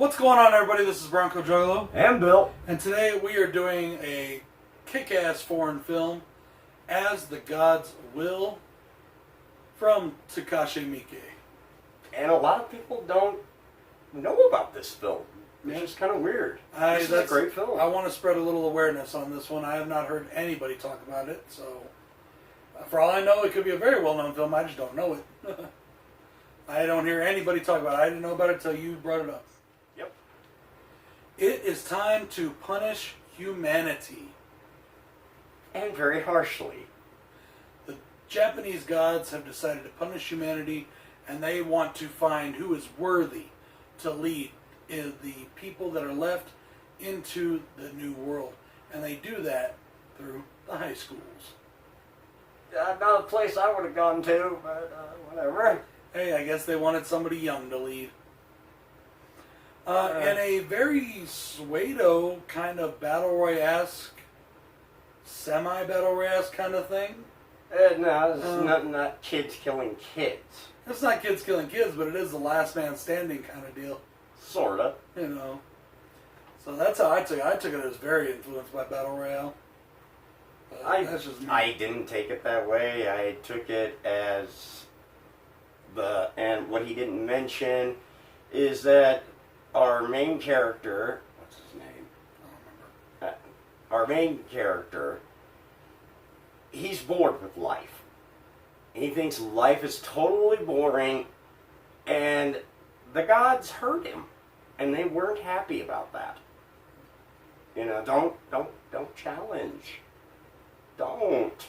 What's going on, everybody? This is BroncoJuggalo. And Bill. And today we are doing a kick-ass foreign film, As the Gods Will, from Takashi Miike. And a lot of people don't know about this film, which is kind of weird. This is a great film. I want to spread a little awareness on this one. I have not heard anybody talk about it, so for all I know, it could be a very well-known film. I just don't know it. I don't hear anybody talk about it. I didn't know about it until you brought it up. Yep. It is time to punish humanity. And very harshly. The Japanese gods have decided to punish humanity, and they want to find who is worthy to lead the people that are left into the new world. And they do that through the high schools. Not a place I would have gone to, but whatever. Hey, I guess they wanted somebody young to lead. In a very pseudo kind of battle royale-esque, semi-battle royale-esque kind of thing. No, it's not kids killing kids. It's not kids killing kids, but it is the last man standing kind of deal. Sorta. You know. So that's how I took it. I took it as very influenced by battle royale. That's just me. I didn't take it that way. I took it as and what he didn't mention is that our main character, what's his name? I don't remember. Our main character, he's bored with life. He thinks life is totally boring, and the gods hurt him, and they weren't happy about that. You know, don't challenge. Don't.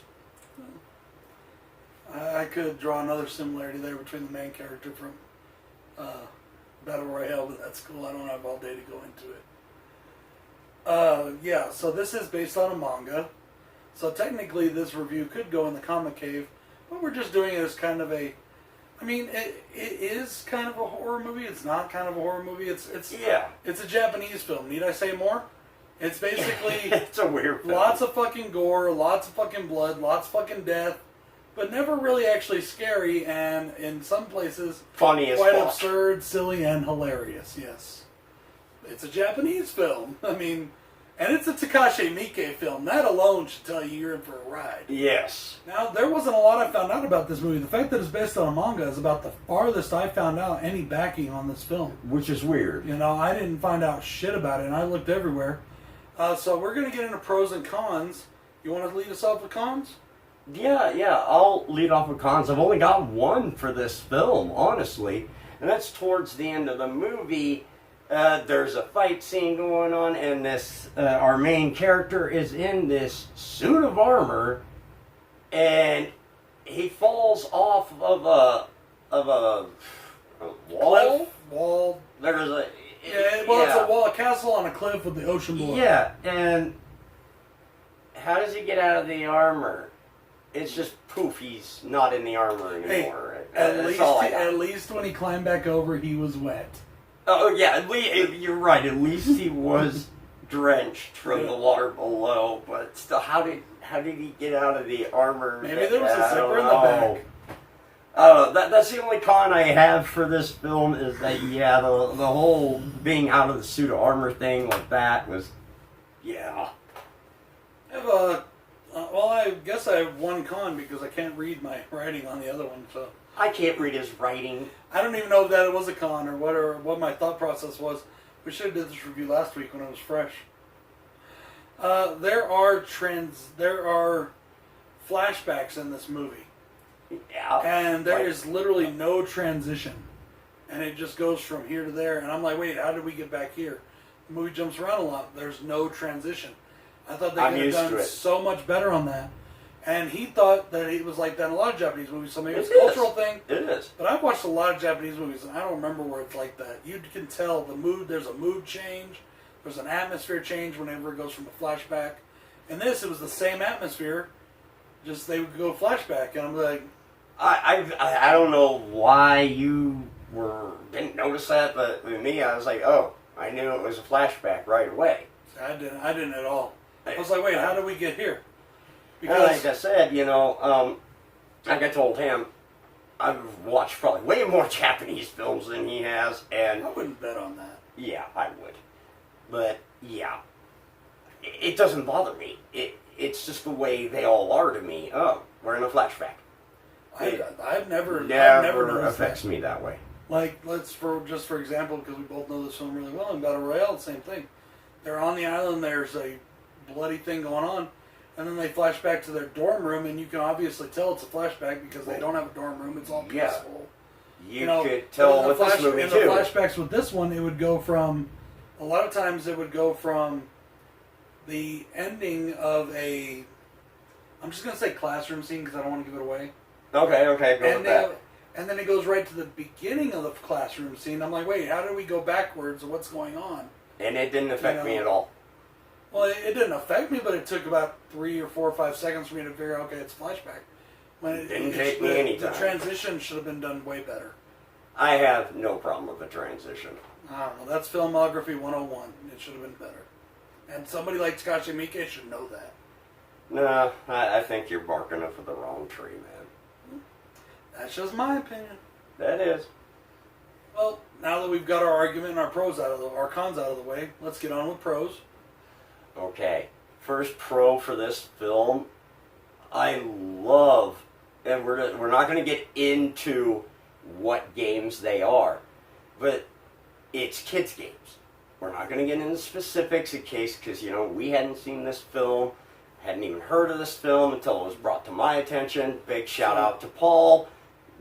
I could draw another similarity there between the main character from Battle Royale, but that's cool. I don't have all day to go into it. Yeah, so this is based on a manga. So technically this review could go in the comic cave, but we're just doing it as kind of a... I mean, it is kind of a horror movie. It's not kind of a horror movie. It's a Japanese film. Need I say more? It's basically... It's a weird film. Lots of fucking gore, lots of fucking blood, lots of fucking death, but never really actually scary, and in some places funny as quite fuck. Absurd, silly, and hilarious. Yes, it's a Japanese film. I mean, and it's a Takashi Miike film. That alone should tell you you're in for a ride. Yes. Now, there wasn't a lot I found out about this movie. The fact that it's based on a manga is about the farthest I found out any backing on this film. Which is weird. You know, I didn't find out shit about it, and I looked everywhere. So we're going to get into pros and cons. You want to lead us off with cons? Yeah, I'll lead off with cons. I've only got one for this film, honestly. And that's towards the end of the movie. There's a fight scene going on, and this our main character is in this suit of armor, and he falls off of a wall. Wall. There's a... It's a wall, a castle on a cliff with the ocean below. Yeah, and how does he get out of the armor? It's just poof, he's not in the armor anymore. Hey, at least when he climbed back over, he was wet. Oh yeah, you're right. At least he was drenched from the water below. But still, how did he get out of the armor? Maybe there was a zipper in the back. That's the only con I have for this film is that the whole being out of the suit of armor thing like that was I guess I have one con because I can't read my writing on the other one, so I can't read his writing. I don't even know if that it was a con or what my thought process was. We should have did this review last week when it was fresh. There are flashbacks in this movie. Yeah. And there is literally no transition. And it just goes from here to there. And I'm like, wait, how did we get back here? The movie jumps around a lot. There's no transition. I thought they could have done so much better on that. And he thought that it was like that in a lot of Japanese movies. So maybe it's a cultural thing. It is. But I've watched a lot of Japanese movies, and I don't remember where it's like that. You can tell the mood. There's a mood change. There's an atmosphere change whenever it goes from a flashback. In this, it was the same atmosphere. Just they would go flashback. And I'm like... I don't know why you didn't notice that, but with me, I was like, oh, I knew it was a flashback right away. I didn't at all. I was like, wait, how did we get here? Because, like I said, like I told him, I've watched probably way more Japanese films than he has, and I wouldn't bet on that. Yeah, I would. But, yeah. It doesn't bother me. It's just the way they all are to me. Oh, we're in a flashback. I've never affects me that way. Like, for example, because we both know this film really well, in Battle Royale, the same thing. They're on the island, there's a bloody thing going on, and then they flash back to their dorm room, and you can obviously tell it's a flashback because they don't have a dorm room, it's all peaceful. You could tell with this movie, in too. In the flashbacks with this one, it would go from, a lot of times it would go from the ending of a, I'm just going to say classroom scene because I don't want to give it away. Okay, go with that. And then it goes right to the beginning of the classroom scene. I'm like, wait, how did we go backwards? What's going on? And it didn't affect me at all. Well, it didn't affect me, but it took about 3 or 4 or 5 seconds for me to figure out, okay, it's flashback. It didn't take me any time. The transition should have been done way better. I have no problem with the transition. I don't know. That's filmography 101. It should have been better. And somebody like Takashi Miike should know that. No, I think you're barking up for the wrong tree, man. That's just my opinion. That is. Well, now that we've got our argument and our cons out of the way, let's get on with pros. Okay. First pro for this film, I love, and we're not going to get into what games they are, but it's kids' games. We're not going to get into specifics in case, because, we hadn't seen this film, hadn't even heard of this film until it was brought to my attention. Big shout out to Paul.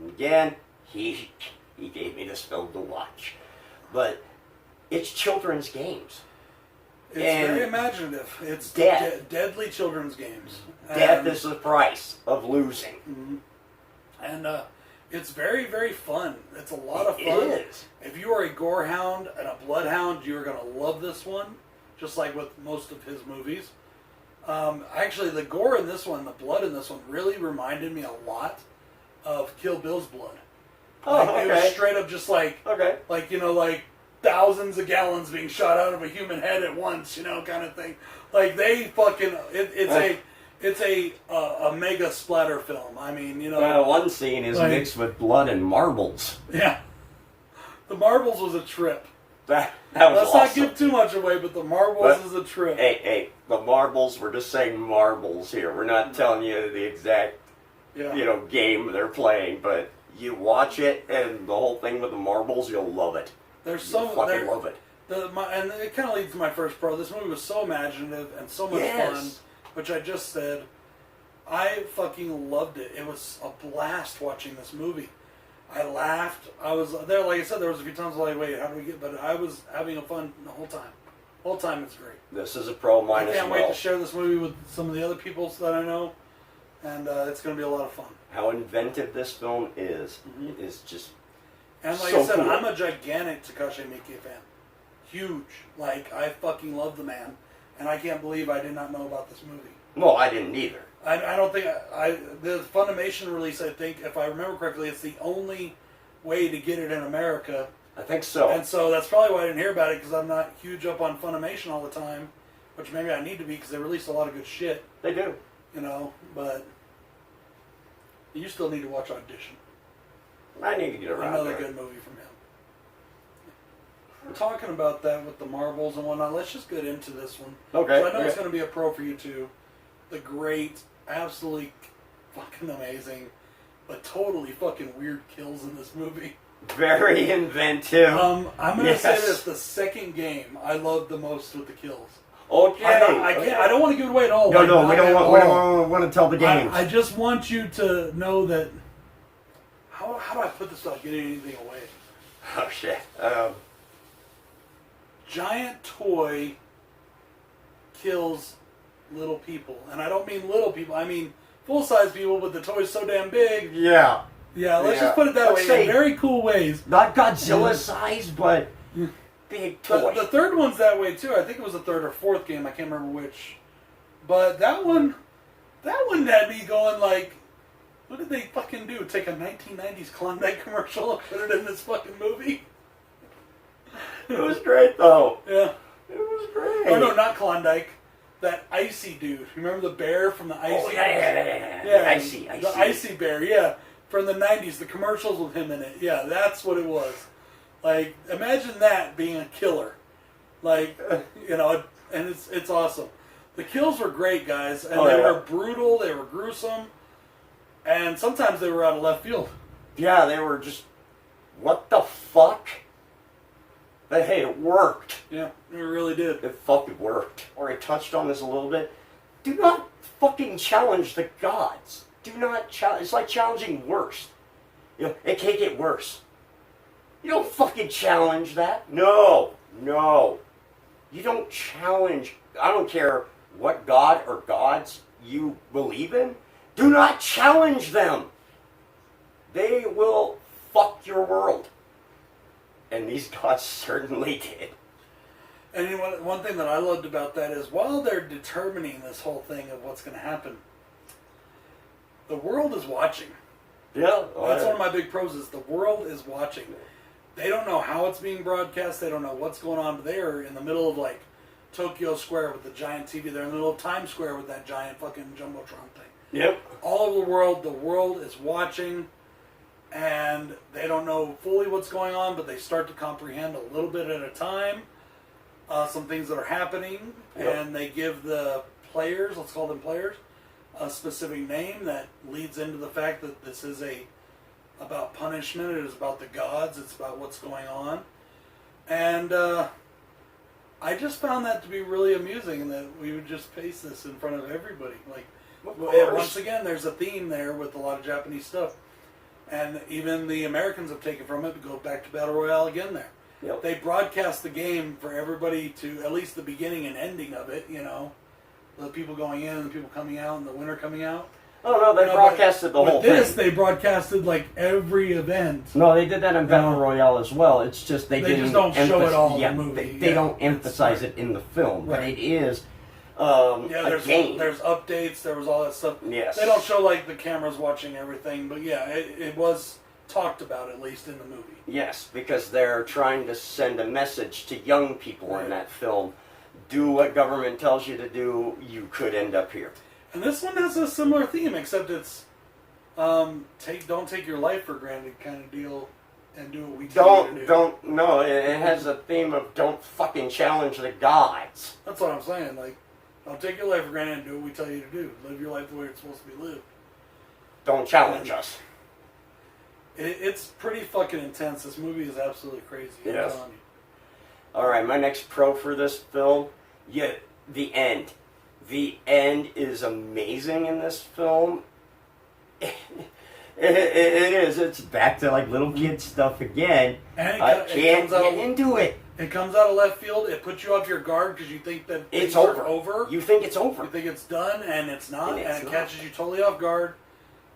And again, he gave me this film to watch. But it's children's games. It's very imaginative. It's deadly children's games. Death is the price of losing. Mm-hmm. And it's very, very fun. It's a lot of fun. It is. If you are a gore hound and a bloodhound, you're going to love this one, just like with most of his movies. Actually, the gore in this one, the blood in this one, really reminded me a lot of Kill Bill's blood. It was straight up just like thousands of gallons being shot out of a human head at once, kind of thing. Like they fucking, it's a mega splatter film. I mean, one scene is mixed with blood and marbles. Yeah, the marbles was a trip. That was Let's awesome. not give too much away, but the marbles is a trip. Hey, the marbles. We're just saying marbles here. We're not telling you the exact, game they're playing, but you watch it and the whole thing with the marbles, you'll love it. Love it. And it kind of leads to my first pro. This movie was so imaginative and so much fun, which I just said. I fucking loved it. It was a blast watching this movie. I laughed. I was there, like I said, there was a few times like, wait, how do we get? But I was having fun the whole time. The whole time it's great. This is a pro mine as well. I can't wait to share this movie with some of the other people that I know, and it's going to be a lot of fun. How inventive this film is just. And like I said, cool. I'm a gigantic Takashi Miike fan. Huge. Like, I fucking love the man. And I can't believe I did not know about this movie. No, I didn't either. I don't think... the Funimation release, I think, if I remember correctly, it's the only way to get it in America. I think so. And so that's probably why I didn't hear about it, because I'm not huge up on Funimation all the time. Which maybe I need to be, because they release a lot of good shit. They do. But... you still need to watch Audition. I need to get around Another good movie from him. We're talking about that with the marbles and whatnot. Let's just get into this one. Okay. So I know it's going to be a pro for you too. The great, absolutely fucking amazing, but totally fucking weird kills in this movie. Very inventive. I'm going to say this: the second game I loved the most with the kills. Okay. I don't want to give it away at all. No, we don't want to tell the game. I just want you to know that. How do I put this without giving anything away? Oh shit. Giant toy kills little people, and I don't mean little people. I mean full-size people, but the toy's so damn big. Yeah. Yeah. Let's just put it that way. In very cool ways. Not Godzilla size, but big toy. The third one's that way too. I think it was the third or fourth game. I can't remember which. But that one had me going like, what did they fucking do? Take a 1990s Klondike commercial and put it in this fucking movie? It was great though. Yeah. It was great. Oh no, not Klondike. That icy dude. You remember the bear from the icy? Oh yeah. Icy. The icy bear. Yeah, from the '90s. The commercials with him in it. Yeah, that's what it was. Like, imagine that being a killer. Like, you know, and it's awesome. The kills were great, guys, and they were brutal, they were gruesome, and sometimes they were out of left field. Yeah, they were just, what the fuck? But hey, it worked. Yeah, it really did. It fucking worked. Or I touched on this a little bit. Do not fucking challenge the gods. Do not challenge. It's like challenging worse. You know, it can't get worse. You don't fucking challenge that. No. No. You don't challenge. I don't care what god or gods you believe in. Do not challenge them. They will fuck your world. And these gods certainly did. And you know what, one thing that I loved about that is while they're determining this whole thing of what's going to happen, the world is watching. Yeah. That's one of my big pros is the world is watching. They don't know how it's being broadcast. They don't know what's going on. But they are in the middle of like Tokyo Square with the giant TV. They're in the middle of Times Square with that giant fucking Jumbotron thing. Yep. All over the world is watching. And they don't know fully what's going on, but they start to comprehend a little bit at a time some things that are happening. Yep. And they give the players, let's call them players, a specific name that leads into the fact that this is about punishment. It is about the gods. It's about what's going on. And I just found that to be really amusing, and that we would just pace this in front of everybody. Like, once again, there's a theme there with a lot of Japanese stuff. And even the Americans have taken from it to go back to Battle Royale again there. Yep. They broadcast the game for everybody to, at least the beginning and ending of it, you know. The people going in and the people coming out and the winner coming out. Oh, no, they broadcasted the whole thing. With this, they broadcasted like every event. No, they did that in Battle Royale as well. It's just they didn't just don't show it all in the movie. They don't emphasize it in the film. Right. But it is there's a game. There's updates. There was all that stuff. Yes. They don't show like the cameras watching everything, but yeah, it was talked about at least in the movie. Yes, because they're trying to send a message to young people in that film. Do what government tells you to do. You could end up here. And this one has a similar theme, except it's don't take your life for granted kind of deal, and do what we tell you to do. No, it has a theme of don't fucking challenge the gods. That's what I'm saying. Like, don't take your life for granted and do what we tell you to do. Live your life the way it's supposed to be lived. Don't challenge us. It's pretty fucking intense. This movie is absolutely crazy. Yes. I'm telling you. Alright, my next pro for this film, the end. The end is amazing in this film. It is. It's back to like little kid stuff again. And I can't get into it. It comes out of left field. It puts you off your guard because you think that it's over. You think it's over. You think it's done, and it's not. And it not. catches you totally off guard.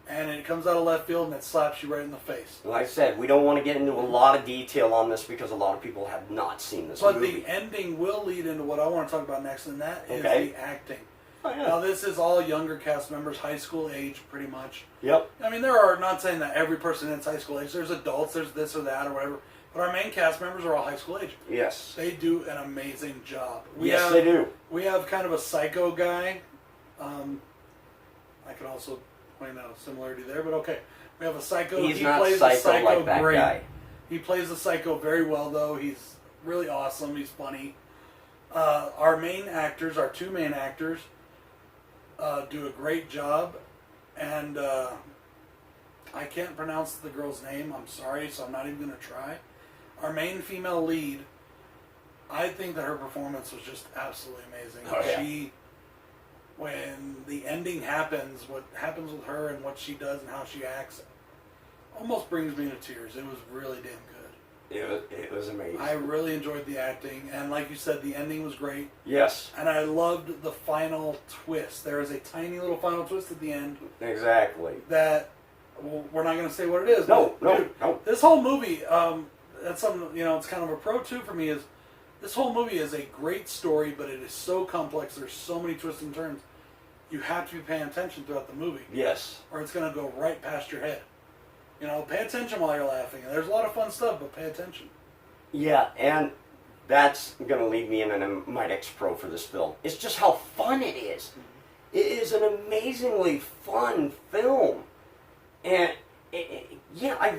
And it comes out of left field, and it slaps you right in the face. Like I said, we don't want to get into a lot of detail on this because a lot of people have not seen this movie. But the ending will lead into what I want to talk about next, and that is the acting. Oh, yeah. Now, this is all younger cast members, high school age, pretty much. Yep. I mean, there are, not saying that every person is high school age. There's adults, there's this or that or whatever. But our main cast members are all high school age. Yes. They do an amazing job. They do. We have kind of a psycho guy. I can also point out a similarity there, but okay. We have a psycho. He plays a psycho like that great. guy. He plays the psycho very well, though. He's really awesome. He's funny. Our main actors, our two main actors, do a great job. And I can't pronounce the girl's name. I'm sorry, so I'm not even going to try. Our main female lead, I think that her performance was just absolutely amazing. Oh, yeah. When the ending happens, what happens with her and what she does and how she acts almost brings me to tears. It was really damn good. It was amazing. I really enjoyed the acting, and like you said, the ending was great. Yes. And I loved the final twist. There is a tiny little final twist at the end. Exactly. That, well, we're not going to say what it is. No. This whole movie, that's something, it's kind of a pro too for me, is this whole movie is a great story, but it is so complex. There's so many twists and turns. You have to be paying attention throughout the movie. Yes. Or it's going to go right past your head. Pay attention while you're laughing. There's a lot of fun stuff, but pay attention. Yeah, and that's going to lead me into my next pro for this film. It's just how fun it is. It is an amazingly fun film. And, I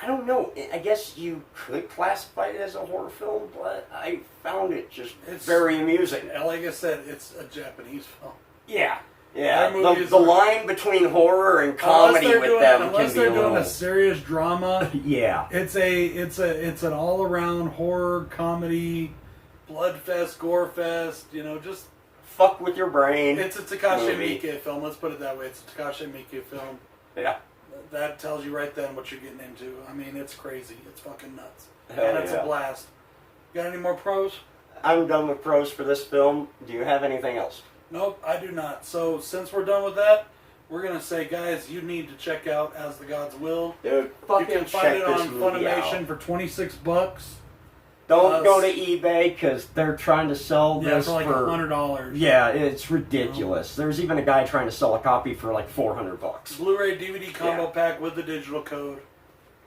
I don't know. I guess you could classify it as a horror film, but I found it just very amusing. Like I said, it's a Japanese film. Yeah. Yeah, the line between horror and comedy with them unless can be they're doing a serious drama. Yeah, it's an all around horror comedy, blood fest, gore fest. You know, just fuck with your brain. It's a Takashi Miike film. Let's put it that way. It's a Takashi Miike film. Yeah, that tells you right then what you're getting into. I mean, it's crazy. It's fucking nuts, and it's a blast. Got any more pros? I'm done with pros for this film. Do you have anything else? Nope, I do not. So, since we're done with that, we're going to say, guys, you need to check out As the Gods Will. Dude, fucking you can find it on Funimation for $26. Don't go to eBay because they're trying to sell this for like $100. Yeah, it's ridiculous. There's even a guy trying to sell a copy for like $400. Blu-ray DVD combo pack with the digital code.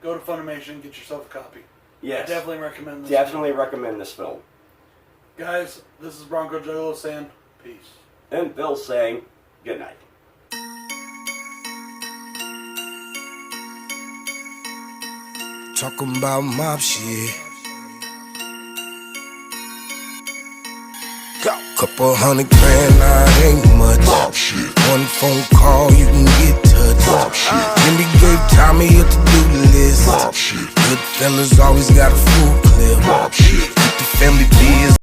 Go to Funimation, get yourself a copy. Yes. I definitely recommend this. Definitely recommend this film. Guys, this is BroncoJuggalo saying peace. And Bill saying good night. Talking about mob shit. Couple $100 grand, nah, it ain't much. One phone call, you can get touched.